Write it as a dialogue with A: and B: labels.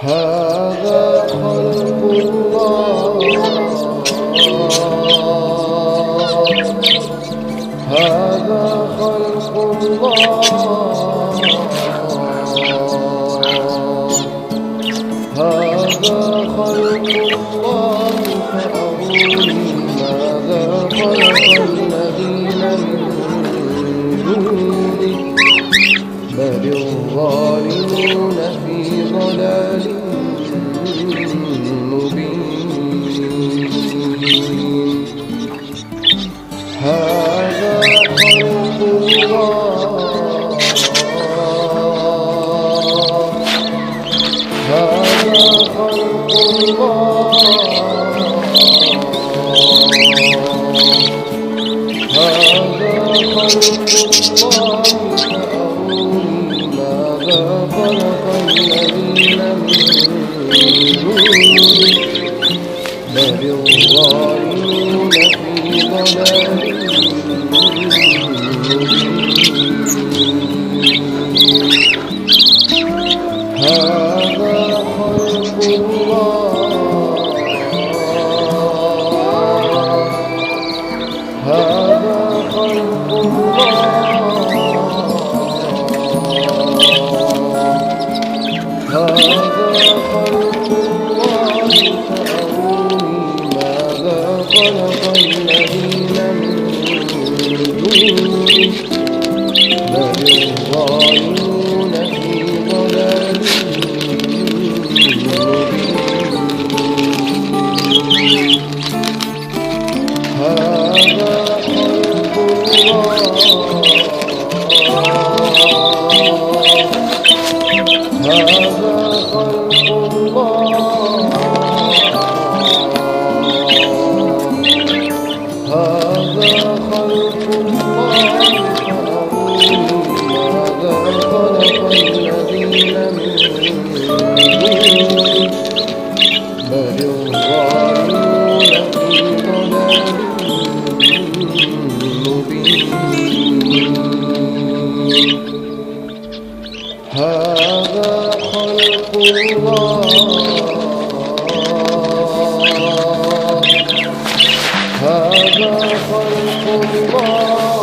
A: هذا خلق الله، هذا خلق الله، هذا خلق الله فأروني ماذا خلق الذين من دونه بل الظالمون في ضلال مبين. هذا خلق الله، هذا خلق الله، هذا خلق الله فأروني ماذا خلق الذين من دونه بل الظالمون في ضلال مبين. هذا خلق الله، هذا خلق الله، هذا خلق الله فأروني ماذا خلق الذين من دونه بل الظالمون في ضلال مبين. هذا خلق الله، هذا خلق الله، هذا خلق الله فأروني ماذا خلق الذين من دونه بل الظالمون في ضلال مبين. هذا خلق الله، هذا خلق الله،